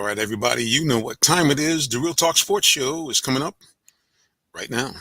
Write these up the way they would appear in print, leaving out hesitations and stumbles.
All right, everybody, you know what time it is. The Real Talk Sports Show is coming up right now.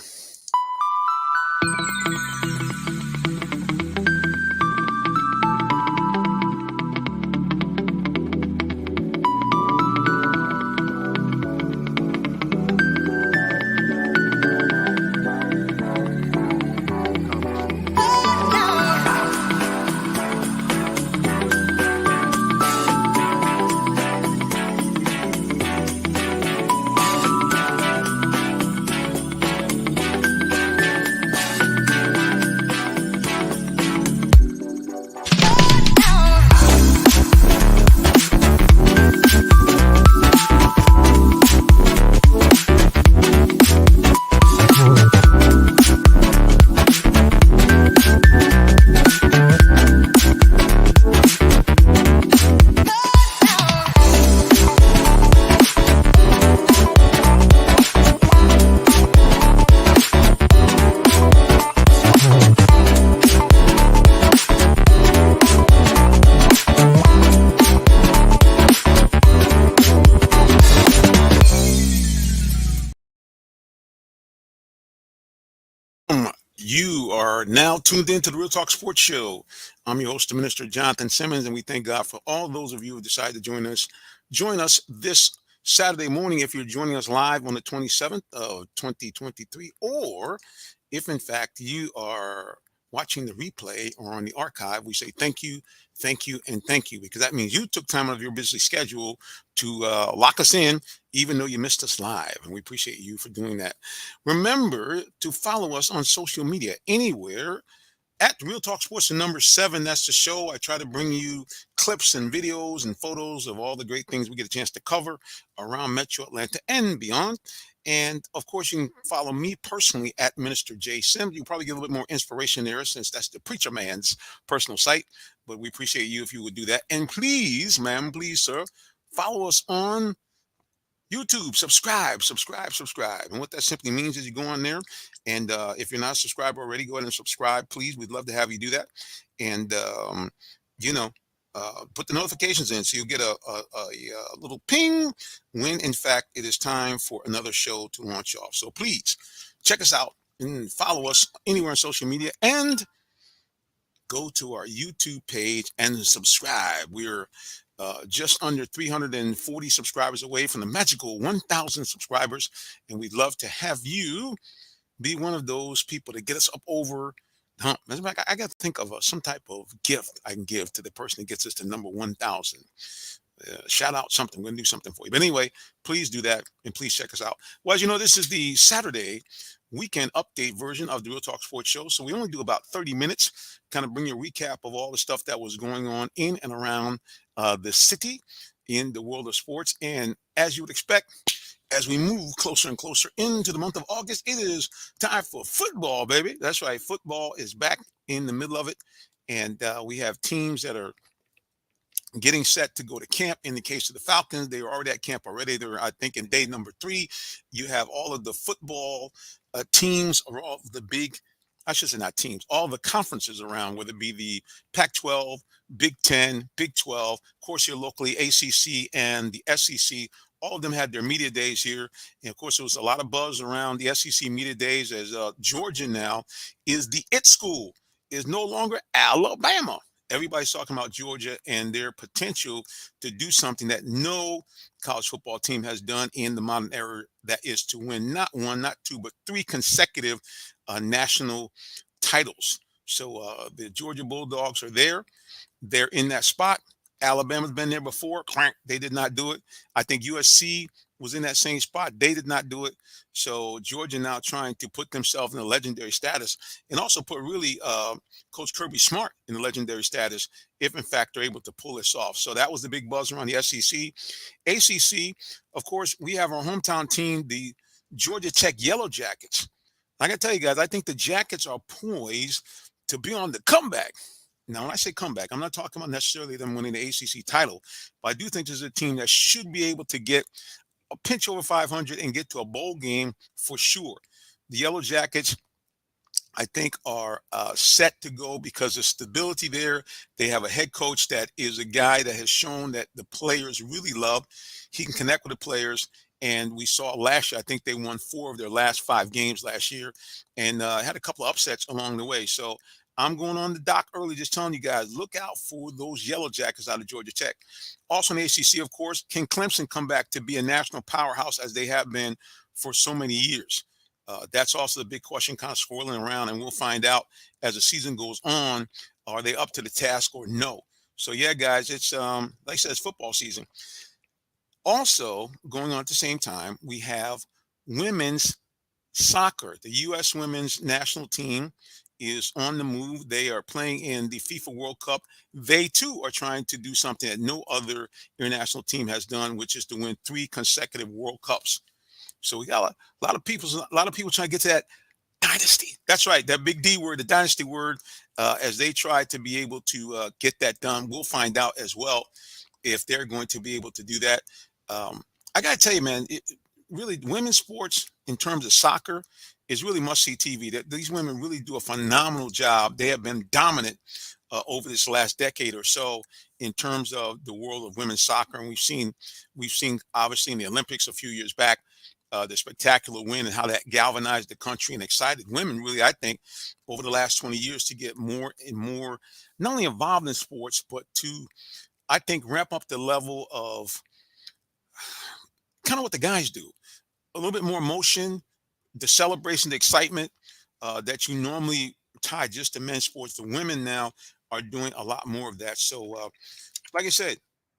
You are now tuned in to the Real Talk Sports Show. I'm your host, Minister Jonathan Simmons, and we thank God for all those of you who decided to join us. Join us this Saturday morning if you're joining us live on the 27th of 2023, or if in fact you are watching the replay or on the archive, we say thank you, and thank you, because that means you took time out of your busy schedule to lock us in, even though you missed us live. And we appreciate you for doing that. Remember to follow us on social media anywhere at Real Talk Sports, the number 7. That's the show. I try to bring you clips and videos and photos of all the great things we get a chance to cover around Metro Atlanta and beyond. And of course, you can follow me personally at Minister J. Sims. You'll probably get a little bit more inspiration there since that's the preacher man's personal site. But we appreciate you if you would do that. And please, ma'am, please, sir, follow us on YouTube. Subscribe. And what that simply means is you go on there, and if you're not a subscriber already, go ahead and subscribe, please. We'd love to have you do that. And, you know, put the notifications in so you'll get a little ping when, in fact, it is time for another show to launch off. So please check us out and follow us anywhere on social media, and go to our YouTube page and subscribe. We're just under 340 subscribers away from the magical 1,000 subscribers, and we'd love to have you be one of those people to get us up over the hump. Matter of fact, I got to think of some type of gift I can give to the person that gets us to number 1,000. Shout out something. We're going to do something for you. But anyway, please do that, and please check us out. Well, as you know, this is the Saturday weekend update version of the Real Talk Sports Show. So we only do about 30 minutes, kind of bring you a recap of all the stuff that was going on in and around the city in the world of sports. And as you would expect, as we move closer and closer into the month of August, it is time for football, baby. That's right. Football is back in the middle of it. And we have teams that are getting set to go to camp. In the case of the Falcons, they were already at camp already. They're, I think, in day number 3. You have all of the football teams, or all of the big, I should say not teams, all the conferences around, whether it be the Pac-12, Big 10, Big 12, of course here locally, ACC and the SEC. All of them had their media days here. And of course, there was a lot of buzz around the SEC media days, as Georgia now is the it school, is no longer Alabama. Everybody's talking about Georgia and their potential to do something that no college football team has done in the modern era. That is to win not 1, not 2, but 3 consecutive national titles. So the Georgia Bulldogs are there. They're in that spot. Alabama's been there before. Crank, they did not do it. I think USC was in that same spot. They did not do it. So Georgia now trying to put themselves in a legendary status, and also put really Coach Kirby Smart in the legendary status if, in fact, they're able to pull this off. So that was the big buzz around the SEC. ACC, of course, we have our hometown team, the Georgia Tech Yellow Jackets. I got to tell you guys, I think the Jackets are poised to be on the comeback. Now, when I say comeback, I'm not talking about necessarily them winning the ACC title, but I do think there's a team that should be able to get a pinch over 500 and get to a bowl game for sure. The Yellow Jackets I think are set to go because of stability there. They have a head coach that is a guy that has shown that the players really love. He can connect with the players. And we saw last year, I think they won 4 of their last 5 games last year and had a couple of upsets along the way. So I'm going on the dock early, just telling you guys, look out for those Yellow Jackets out of Georgia Tech. Also in the ACC, of course, can Clemson come back to be a national powerhouse as they have been for so many years? That's also the big question kind of swirling around, and we'll find out as the season goes on. Are they up to the task or no? So yeah, guys, it's like I said, it's football season. Also, going on at the same time, we have women's soccer. The U.S. women's national team is on the move. They are playing in the FIFA World Cup. They too are trying to do something that no other international team has done, which is to win 3 consecutive World Cups. So we got a lot of people trying to get to that dynasty. That's right, that big D word, the dynasty word, as they try to be able to get that done. We'll find out as well if they're going to be able to do that. I got to tell you, man, really, women's sports in terms of soccer is really must see TV. These women really do a phenomenal job. They have been dominant over this last decade or so in terms of the world of women's soccer, and we've seen obviously in the Olympics a few years back. The spectacular win and how that galvanized the country and excited women, really, I think, over the last 20 years to get more and more, not only involved in sports, but to, I think, ramp up the level of kind of what the guys do. A little bit more emotion, the celebration, the excitement that you normally tie just to men's sports. The women now are doing a lot more of that. So, like I said,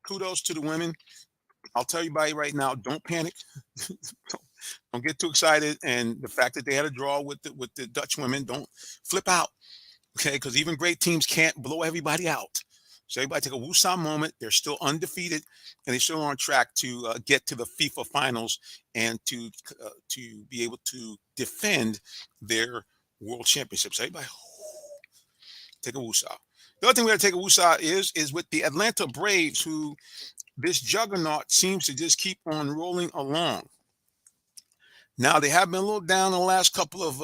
kudos to the women. I'll tell you right now, don't panic. Don't get too excited. And the fact that they had a draw with the Dutch women, don't flip out. Okay, because even great teams can't blow everybody out. So everybody take a woosah moment. They're still undefeated, and they're still on track to get to the FIFA finals and to be able to defend their world championships. Everybody take a woosah. The other thing we got to take a woosah is with the Atlanta Braves, who this juggernaut seems to just keep on rolling along. Now they have been a little down the last couple of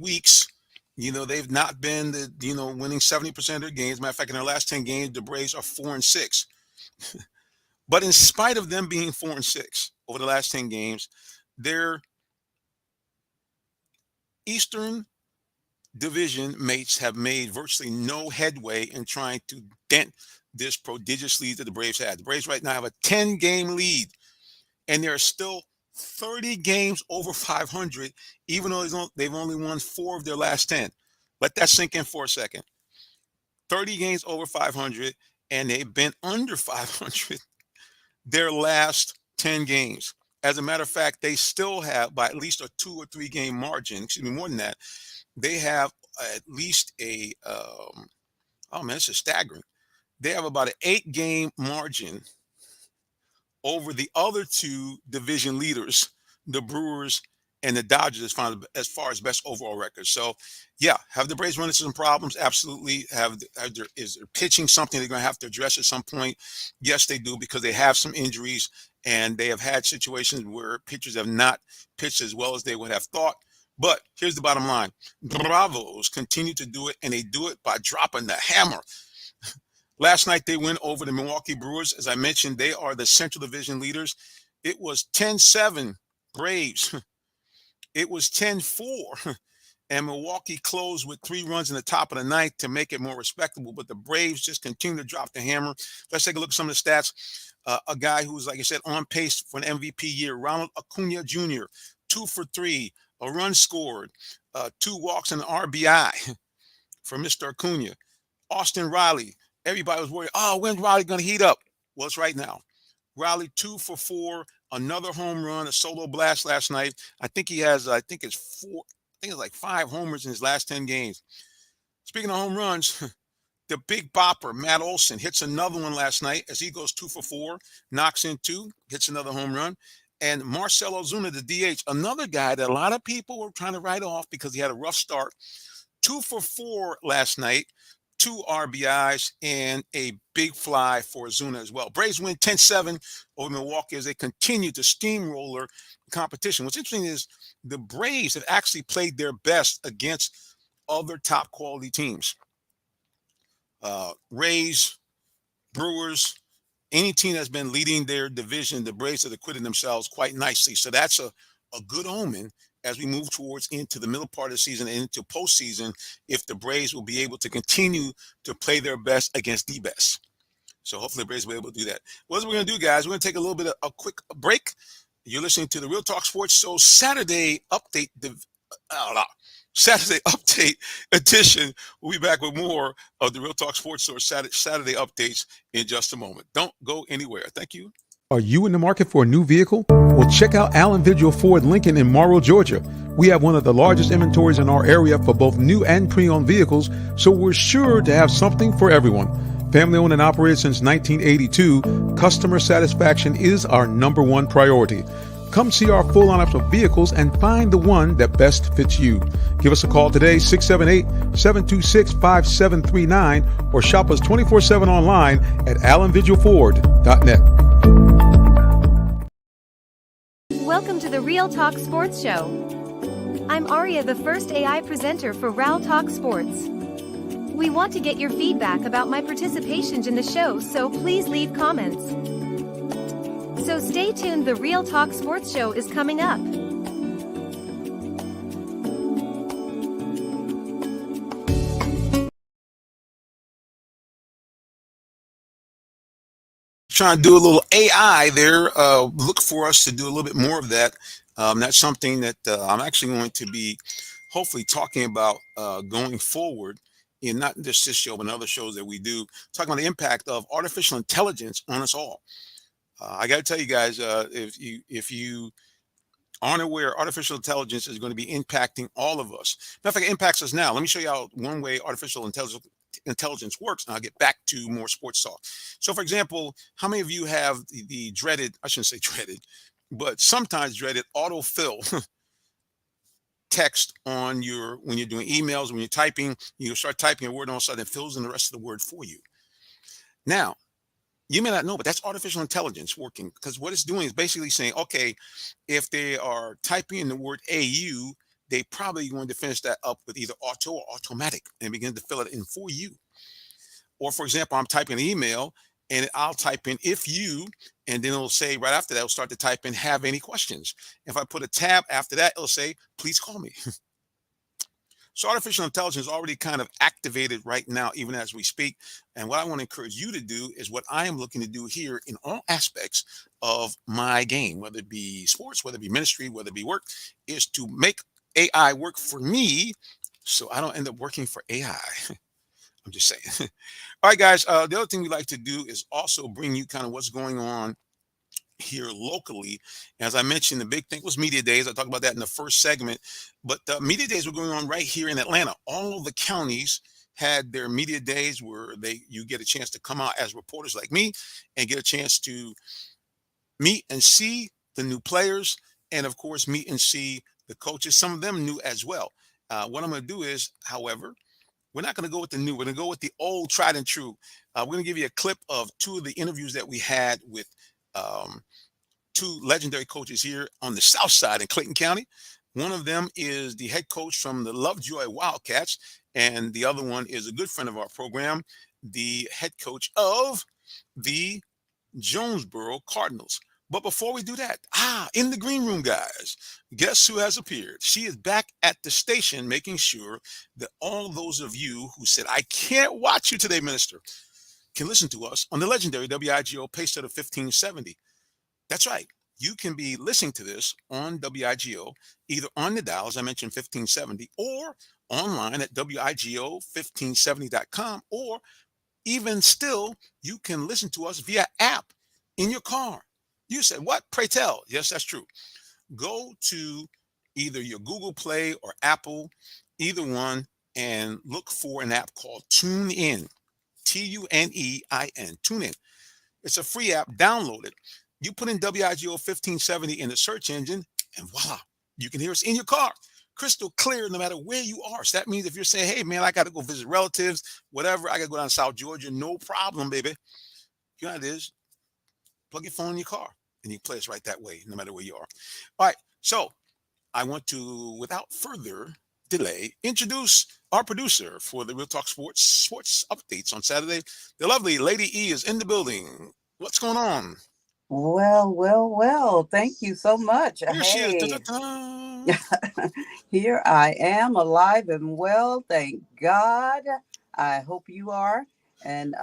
weeks. They've not been winning 70% of their games. Matter of fact, in their last 10 games, the Braves are 4-6. But in spite of them being 4-6 over the last 10 games, their Eastern Division mates have made virtually no headway in trying to dent this prodigious lead that the Braves had. The Braves right now have a 10-game lead, and they're still 30 games over 500, even though they've only won 4 of their last 10. Let that sink in for a second. 30 games over 500, and they've been under 500 their last 10 games. As a matter of fact, they still have, by at least a 2 or 3 game margin, excuse me, more than that, they have at least oh man, this is staggering. They have about an 8-game margin over the other 2 division leaders, the Brewers and the Dodgers, as far as best overall records. So, yeah, have the Braves run into some problems? Absolutely. Is their pitching something they're going to have to address at some point? Yes, they do, because they have some injuries and they have had situations where pitchers have not pitched as well as they would have thought. But here's the bottom line: Bravos continue to do it, and they do it by dropping the hammer. Last night, they went over the Milwaukee Brewers. As I mentioned, they are the Central Division leaders. It was 10-7 Braves. It was 10-4. And Milwaukee closed with 3 runs in the top of the ninth to make it more respectable. But the Braves just continue to drop the hammer. Let's take a look at some of the stats. A guy who's, like I said, on pace for an MVP year, Ronald Acuna Jr., 2 for 3, a run scored, 2 walks and an RBI for Mr. Acuna. Austin Riley. Everybody was worried, oh, when's Riley going to heat up? Well, it's right now. Riley 2 for 4, another home run, a solo blast last night. I think it's like 5 homers in his last 10 games. Speaking of home runs, the big bopper, Matt Olson, hits another one last night as he goes 2 for 4, knocks in 2, hits another home run. And Marcell Ozuna, the DH, another guy that a lot of people were trying to write off because he had a rough start, 2 for 4 last night, two RBIs, and a big fly for Zuna as well. Braves win 10-7 over Milwaukee as they continue to steamroller the competition. What's interesting is the Braves have actually played their best against other top quality teams. Rays, Brewers, any team that's been leading their division, the Braves have acquitted themselves quite nicely. So that's a good omen as we move towards into the middle part of the season and into postseason, if the Braves will be able to continue to play their best against the best. So hopefully the Braves will be able to do that. What we're going to do, guys, we're going to take a little bit of a quick break. You're listening to the Real Talk Sports Show Saturday update. Saturday update edition. We'll be back with more of the Real Talk Sports Show Saturday updates in just a moment. Don't go anywhere. Thank you. Are you in the market for a new vehicle? Well, check out Allen Vigil Ford Lincoln in Morrow, Georgia. We have one of the largest inventories in our area for both new and pre-owned vehicles, so we're sure to have something for everyone. Family owned and operated since 1982, customer satisfaction is our number one priority. Come see our full lineup of vehicles and find the one that best fits you. Give us a call today, 678-726-5739, or shop us 24/7 online at allenvigilford.net. Welcome to the Real Talk Sports Show. I'm Aria, the first AI presenter for Real Talk Sports. We want to get your feedback about my participations in the show, so please leave comments. So stay tuned, the Real Talk Sports Show is coming up. Trying to do a little AI there. Look for us to do a little bit more of that. That's something that I'm actually going to be hopefully talking about going forward in not just this show, but in other shows that we do, talking about the impact of artificial intelligence on us all. I got to tell you guys, if you aren't aware, artificial intelligence is going to be impacting all of us. Matter of fact, it impacts us now. Let me show you how one way artificial intelligence works, and I'll get back to more sports talk. So, for example, how many of you have the dreaded, I shouldn't say dreaded, but sometimes dreaded autofill text on when you're doing emails, when you're typing, you start typing a word, and all of a sudden it fills in the rest of the word for you. Now, you may not know, but that's artificial intelligence working, because what it's doing is basically saying, okay, if they are typing in the word AU, they probably going to finish that up with either auto or automatic and begin to fill it in for you. Or, for example, I'm typing an email and I'll type in if you, and then it'll say right after that, it'll start to type in have any questions. If I put a tab after that, it'll say, please call me. So artificial intelligence is already kind of activated right now, even as we speak. And what I want to encourage you to do is what I am looking to do here in all aspects of my game, whether it be sports, whether it be ministry, whether it be work, is to make AI work for me so I don't end up working for AI. I'm just saying. All right, guys. The other thing we like to do is also bring you kind of what's going on here locally. As I mentioned, the big thing was media days. I talked about that in the first segment, but the media days were going on right here in Atlanta. All of the counties had their media days where you get a chance to come out as reporters like me and get a chance to meet and see the new players, and of course meet and see the coaches. Some of them new as well. What I'm going to do is, however, we're not going to go with the new. We're going to go with the old, tried and true. We're going to give you a clip of two of the interviews that we had with two legendary coaches here on the South Side in Clayton County. One of them is the head coach from the Lovejoy Wildcats, and the other one is a good friend of our program, the head coach of the Jonesboro Cardinals. But before we do that, in the green room, guys, guess who has appeared? She is back at the station, making sure that all those of you who said, I can't watch you today, Minister, can listen to us on the legendary WIGO Pacesetter 1570. That's right. You can be listening to this on WIGO, either on the dial, as I mentioned, 1570, or online at WIGO1570.com, or even still, you can listen to us via app in your car. You said, what? Pray tell. Yes, that's true. Go to either your Google Play or Apple, either one, and look for an app called TuneIn. TuneIn. TuneIn. It's a free app. Download it. You put in WIGO 1570 in the search engine, and voila, you can hear us in your car. crystal clear no matter where you are. So that means if you're saying, hey, man, I got to go visit relatives, whatever, I got to go down to South Georgia, no problem, baby. You know how it is. Plug your phone in your car and you play us right that way, no matter where you are. All right. So I want to, without further delay, introduce our producer for the Real Talk Sports updates on Saturday. The lovely Lady E is in the building. What's going on? Well. Thank you so much. Here she is. Hey, Da-da-da. here I am alive and well. Thank God. I hope you are. And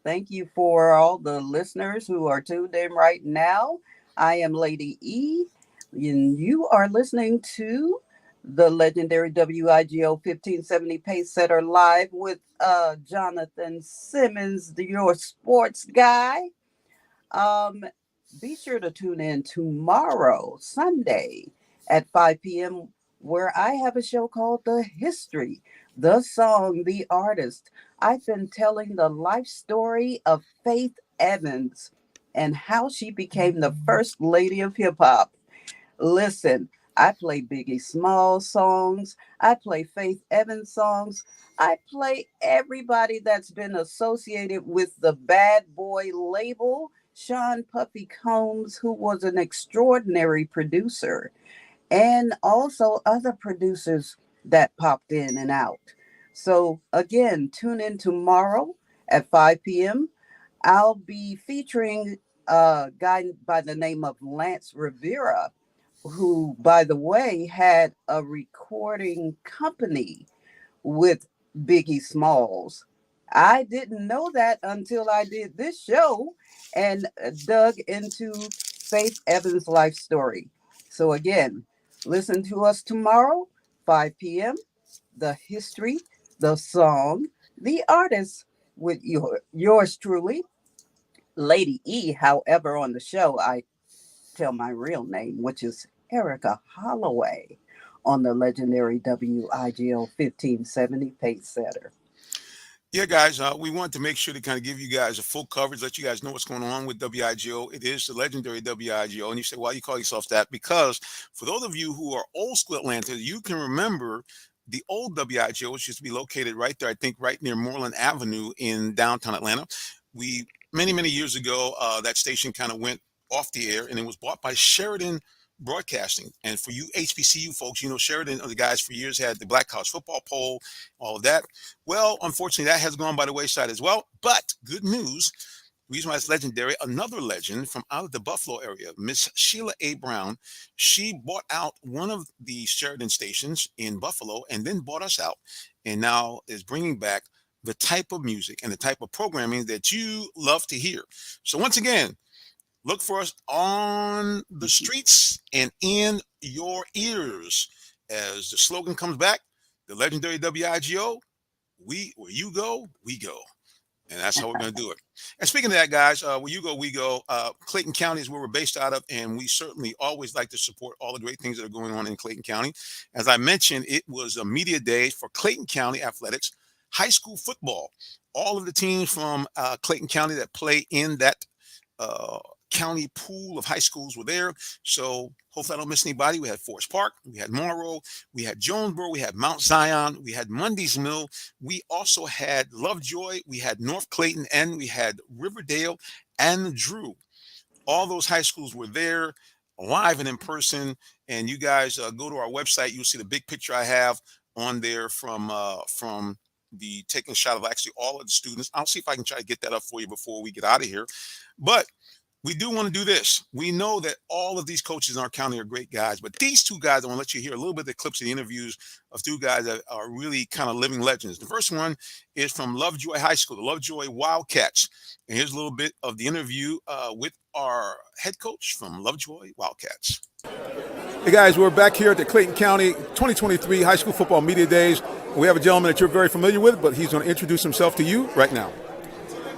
thank you for all the listeners who are tuned in right now. I am Lady E, and you are listening to the legendary WIGO 1570 Pace Setter Live with Jonathan Simmons, your sports guy. Be sure to tune in tomorrow, Sunday at 5 p.m., where I have a show called The History, the Song, the Artist. I've been telling the life story of Faith Evans and how she became the first lady of hip hop. Listen, I play Biggie Smalls songs. I play Faith Evans songs. I play everybody that's been associated with the Bad Boy label. Sean Puffy Combs, who was an extraordinary producer, and also other producers that popped in and out. So again, tune in tomorrow at 5 p.m. I'll be featuring a guy by the name of Lance Rivera, who, by the way, had a recording company with Biggie Smalls. I didn't know that until I did this show and dug into Faith Evans' life story. So again, listen to us tomorrow, 5 p.m., The History, the Song, the Artist, with yours truly, Lady E. However, on the show, I tell my real name, which is Erica Holloway, on the legendary WIGO 1570 Pace Setter. Yeah, guys, we want to make sure to kind of give you guys a full coverage, let you guys know what's going on with WIGO. It is the legendary WIGO. And you say, why you call yourself that? Because for those of you who are old school Atlanta, you can remember the old WIGO, which used to be located right there, I think right near Moreland Avenue in downtown Atlanta. We, many years ago, that station kind of went off the air and it was bought by Sheridan Broadcasting. And for you HBCU folks, you know, Sheridan, the guys for years had the Black College Football Poll, all of that. Well, unfortunately, that has gone by the wayside as well. But good news, reason why it's legendary, another legend from out of the Buffalo area, Miss Sheila A. Brown, she bought out one of the Sheridan stations in Buffalo and then bought us out, and now is bringing back the type of music and the type of programming that you love to hear. So once again, look for us on the streets and in your ears as the slogan comes back, the legendary WIGO, where you go, we go. And that's how we're going to do it. And speaking of that, guys, where you go, we go. Clayton County is where we're based out of, and we certainly always like to support all the great things that are going on in Clayton County. As I mentioned, it was a media day for Clayton County athletics, high school football. All of the teams from Clayton County that play in that county pool of high schools were there. So hopefully I don't miss anybody. We had Forest Park, we had Monroe, we had Jonesboro, we had Mount Zion, we had Mundy's Mill, we also had Lovejoy, we had North Clayton, and we had Riverdale and Drew. All those high schools were there live and in person. And you guys go to our website, you'll see the big picture I have on there from the taking a shot of actually all of the students. I'll see if I can try to get that up for you before we get out of here. But we do want to do this. We know that all of these coaches in our county are great guys, but these two guys, I want to let you hear a little bit of the clips of the interviews of two guys that are really kind of living legends. The first one is from Lovejoy High School, the Lovejoy Wildcats. And here's a little bit of the interview with our head coach from Lovejoy Wildcats. Hey guys, we're back here at the Clayton County 2023 High School Football Media Days. We have a gentleman that you're very familiar with, but he's going to introduce himself to you right now.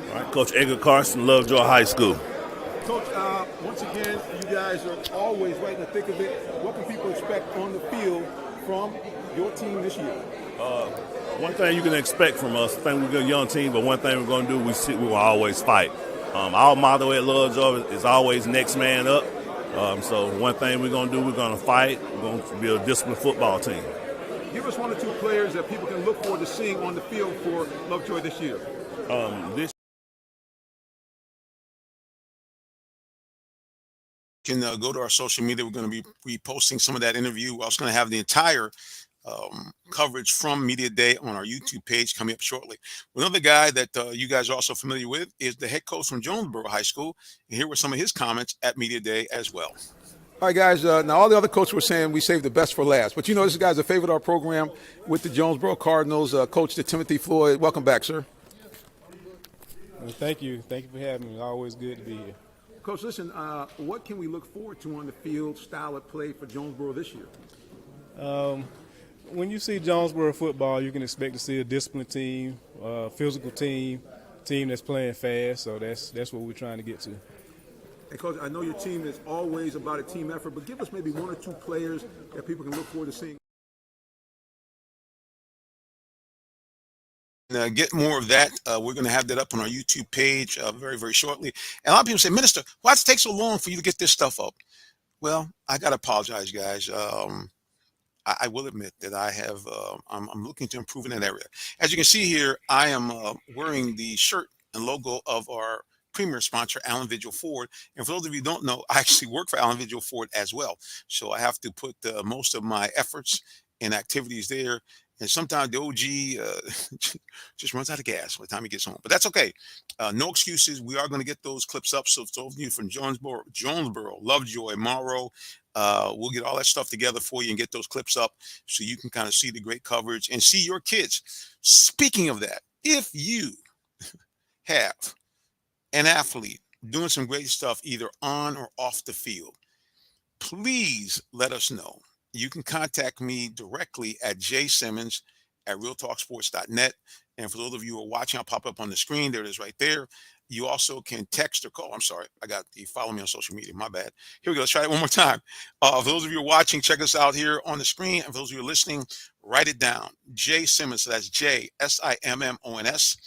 All right, Coach Edgar Carson, Lovejoy High School. Coach, once again, you guys are always right in the thick of it. What can people expect on the field from your team this year? One thing you can expect from us, I think we're a young team, but one thing we're going to do, we will always fight. Our motto at Lovejoy is always next man up. So one thing we're going to do, we're going to fight. We're going to be a disciplined football team. Give us one or two players that people can look forward to seeing on the field for Lovejoy this year. This You can go to our social media. We're going to be reposting some of that interview. We're also going to have the entire coverage from Media Day on our YouTube page coming up shortly. Another guy that you guys are also familiar with is the head coach from Jonesboro High School. And here were some of his comments at Media Day as well. All right, guys. Now, all the other coaches were saying we saved the best for last. But, this guy's a favorite of our program with the Jonesboro Cardinals. Coach Timothy Floyd. Welcome back, sir. Well, thank you. Thank you for having me. It's always good to be here. Coach, listen, what can we look forward to on the field, style of play for Jonesboro this year? When you see Jonesboro football, you can expect to see a disciplined team, physical team that's playing fast. So that's what we're trying to get to. And Coach, I know your team is always about a team effort, but give us maybe one or two players that people can look forward to seeing. Get more of that. We're going to have that up on our YouTube page very, very shortly. And a lot of people say, Minister, why does it take so long for you to get this stuff up? Well, I got to apologize, guys. I will admit that I'm looking to improve in that area. As you can see here, I am wearing the shirt and logo of our premier sponsor, Allen Vigil Ford. And for those of you who don't know, I actually work for Allen Vigil Ford as well. So I have to put most of my efforts and activities there. And sometimes the OG just runs out of gas by the time he gets home. But that's okay. No excuses. We are going to get those clips up. So those of you from Jonesboro, Lovejoy, Morrow, we'll get all that stuff together for you and get those clips up so you can kind of see the great coverage and see your kids. Speaking of that, if you have an athlete doing some great stuff either on or off the field, please let us know. You can contact me directly at jsimmons@realtalksports.net. And for those of you who are watching, I'll pop up on the screen. There it is right there. You also can text or call. I'm sorry. I got the follow me on social media. My bad. Here we go. Let's try it one more time. For those of you who are watching, check us out here on the screen. And for those of you who are listening, write it down. J Simmons. So that's JSIMMONS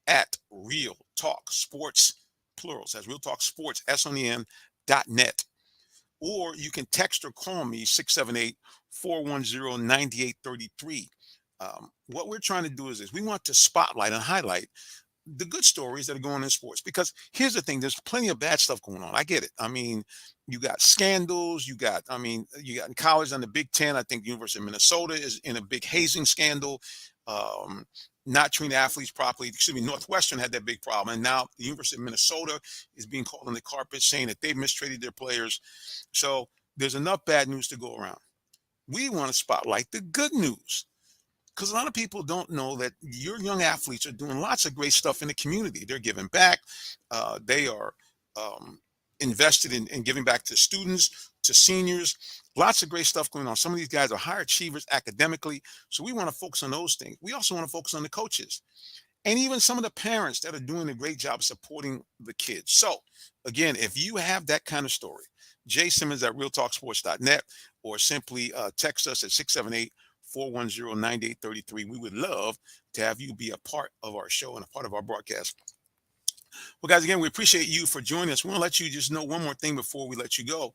at Real Talk Sports, plurals. That's Real Talk Sports, S on the end.net. Or you can text or call me 678-410-9833. What we're trying to do is this. We want to spotlight and highlight the good stories that are going on in sports. Because here's the thing, there's plenty of bad stuff going on. I get it. I mean, you got scandals. You got in college on the Big Ten, I think the University of Minnesota is in a big hazing scandal. Not treating athletes properly. Excuse me, Northwestern had that big problem. And now the University of Minnesota is being called on the carpet saying that they've mistreated their players. So there's enough bad news to go around. We want to spotlight the good news because a lot of people don't know that your young athletes are doing lots of great stuff in the community. They're giving back. They are invested in giving back to students, to seniors. Lots of great stuff going on. Some of these guys are high achievers academically. So we want to focus on those things. We also want to focus on the coaches and even some of the parents that are doing a great job supporting the kids. So again, if you have that kind of story, jsimmons@realtalksports.net or simply text us at 678-410-9833. We would love to have you be a part of our show and a part of our broadcast. Well, guys, again, we appreciate you for joining us. We want to let you just know one more thing before we let you go.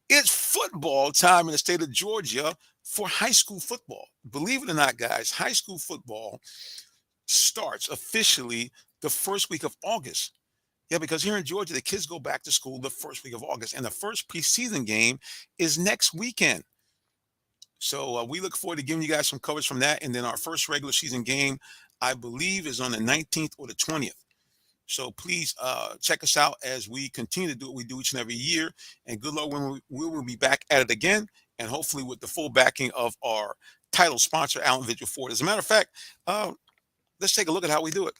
It's football time in the state of Georgia for high school football. Believe it or not, guys, high school football starts officially the first week of August. Yeah, because here in Georgia, the kids go back to school the first week of August, and the first preseason game is next weekend. So we look forward to giving you guys some coverage from that. And then our first regular season game, I believe, is on the 19th or the 20th. So please check us out as we continue to do what we do each and every year. And good luck when we will be back at it again, and hopefully with the full backing of our title sponsor, Allen Vigil Ford. As a matter of fact, let's take a look at how we do it.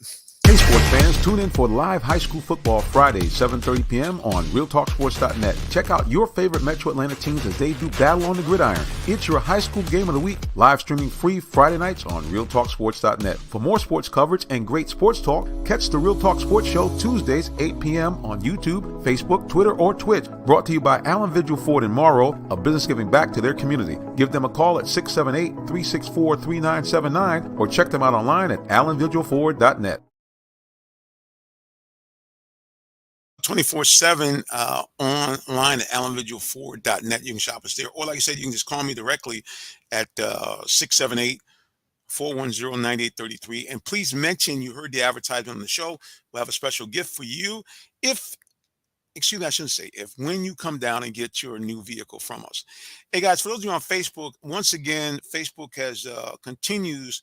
Hey, sports fans, tune in for live high school football Fridays, 7:30 p.m. on realtalksports.net. Check out your favorite Metro Atlanta teams as they do battle on the gridiron. It's your high school game of the week, live streaming free Friday nights on realtalksports.net. For more sports coverage and great sports talk, catch the Real Talk Sports Show Tuesdays, 8 p.m. on YouTube, Facebook, Twitter, or Twitch. Brought to you by Allen Vigil Ford in Morrow, a business giving back to their community. Give them a call at 678-364-3979 or check them out online at allenvigilford.net. 24/7 online at allenvigilford.net. You can shop us there. Or like I said, you can just call me directly at 678 410 9833. And please mention you heard the advertisement on the show. We'll have a special gift for you if, excuse me, I shouldn't say if, when you come down and get your new vehicle from us. Hey guys, for those of you on Facebook, once again, Facebook has continues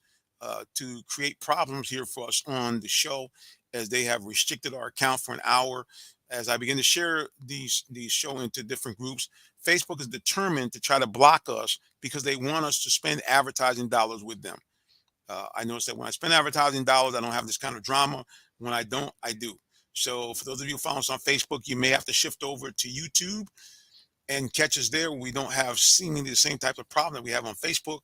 to create problems here for us on the show, as they have restricted our account for an hour. As I begin to share these show into different groups, Facebook is determined to try to block us because they want us to spend advertising dollars with them. I notice that when I spend advertising dollars, I don't have this kind of drama. When I don't, I do. So for those of you who follow us on Facebook, you may have to shift over to YouTube and catch us there. We don't have seemingly the same type of problem that we have on Facebook.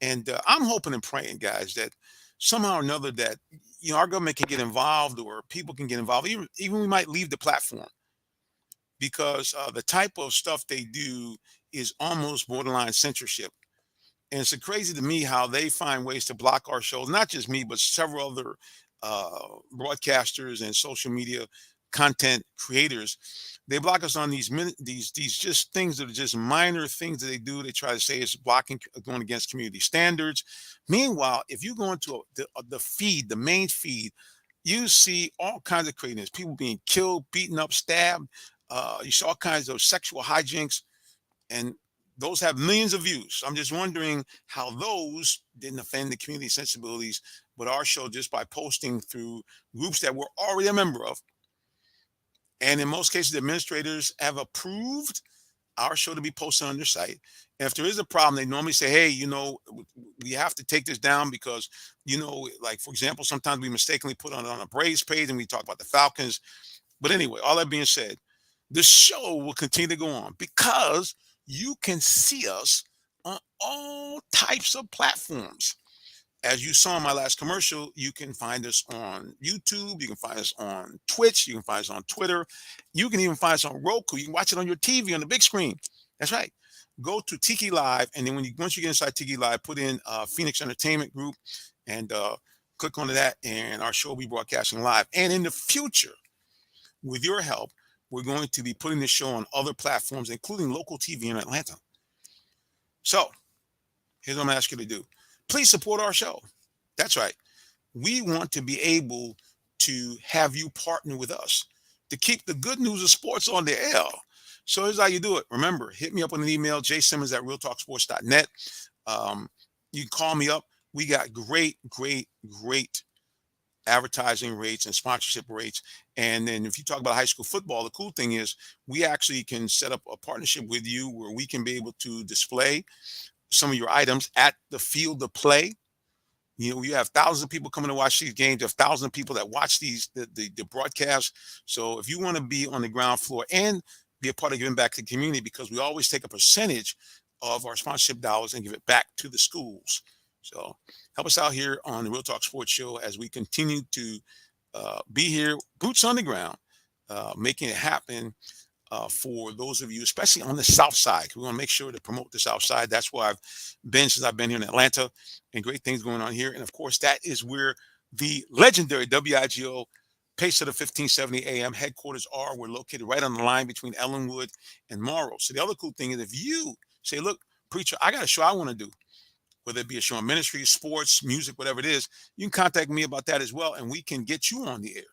And I'm hoping and praying, guys, that somehow or another that our government can get involved, or people can get involved. Even we might leave the platform, because the type of stuff they do is almost borderline censorship. And it's crazy to me how they find ways to block our shows. Not just me, but several other broadcasters and social media content creators. They block us on these just things that are just minor things that they do. They try to say it's blocking, going against community standards. Meanwhile, if you go into the feed, the main feed, you see all kinds of craziness: people being killed, beaten up, stabbed. You see all kinds of sexual hijinks, and those have millions of views. I'm just wondering how those didn't offend the community sensibilities, but our show, just by posting through groups that we're already a member of. And in most cases, the administrators have approved our show to be posted on their site. And if there is a problem, they normally say, hey, we have to take this down because, like, for example, sometimes we mistakenly put on a Braves page and we talk about the Falcons. But anyway, all that being said, the show will continue to go on because you can see us on all types of platforms. As you saw in my last commercial, you can find us on YouTube. You can find us on Twitch. You can find us on Twitter. You can even find us on Roku. You can watch it on your TV on the big screen. That's right. Go to Tiki Live, and then once you get inside Tiki Live, put in Phoenix Entertainment Group and click onto that, and our show will be broadcasting live. And in the future, with your help, we're going to be putting this show on other platforms, including local TV in Atlanta. So here's what I'm going to ask you to do. Please support our show. That's right. We want to be able to have you partner with us to keep the good news of sports on the air. So here's how you do it. Remember, hit me up on an email, jsimmons@realtalksports.net. You can call me up. We got great advertising rates and sponsorship rates. And then if you talk about high school football, the cool thing is we actually can set up a partnership with you where we can be able to display some of your items at the field of play. You have thousands of people coming to watch these games. You have thousands of people that watch the broadcast. So if you want to be on the ground floor and be a part of giving back to the community, because we always take a percentage of our sponsorship dollars and give it back to the schools. So help us out here on the Real Talk Sports Show as we continue to be here, boots on the ground, making it happen for those of you, especially on the South Side. We want to make sure to promote the South Side. That's where I've been since I've been here in Atlanta, and great things going on here. And of course, that is where the legendary WIGO Pace of the 1570 AM headquarters are. We're located right on the line between Ellenwood and Morrow. So the other cool thing is, if you say, look, preacher, I got a show I want to do, whether it be a show on ministry, sports, music, whatever it is, you can contact me about that as well, and we can get you on the air.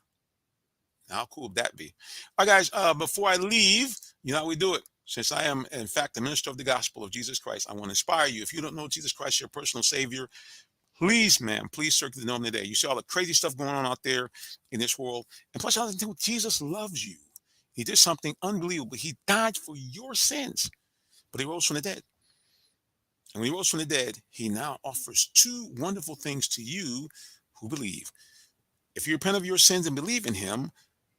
How cool would that be? All right, guys, before I leave, you know how we do it. Since I am, in fact, the minister of the gospel of Jesus Christ, I want to inspire you. If you don't know Jesus Christ, your personal Savior, please, man, please search to know him today. You see all the crazy stuff going on out there in this world. And plus, I think Jesus loves you. He did something unbelievable. He died for your sins, but he rose from the dead. And when he rose from the dead, he now offers two wonderful things to you who believe. If you repent of your sins and believe in him,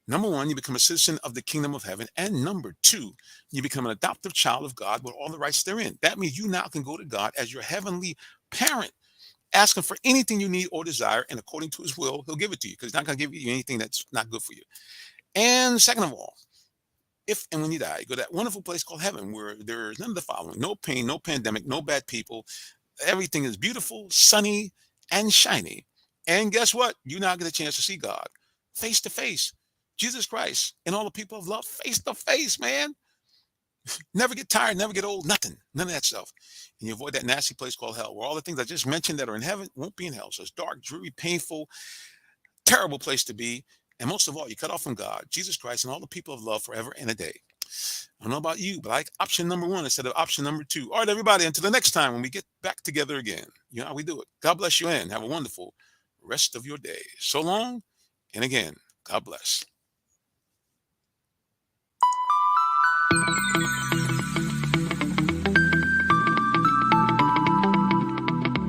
number one, you become a citizen of the kingdom of heaven. And number two, you become an adoptive child of God with all the rights therein. That means you now can go to God as your heavenly parent, ask him for anything you need or desire, and according to his will, he'll give it to you, because he's not going to give you anything that's not good for you. And second of all, if and when you die, you go to that wonderful place called heaven, where there's none of the following: no pain, no pandemic, no bad people. Everything is beautiful, sunny, and shiny. And guess what? You now get a chance to see God face to face. Jesus Christ and all the people of love face to face, man. Never get tired, never get old, nothing. None of that stuff. And you avoid that nasty place called hell, where all the things I just mentioned that are in heaven won't be in hell. So it's dark, dreary, painful, terrible place to be. And most of all, you cut off from God, Jesus Christ, and all the people of love forever and a day. I don't know about you, but I like option number one instead of option number two. All right, everybody, until the next time when we get back together again. You know how we do it. God bless you and have a wonderful rest of your day. So long, and again, God bless.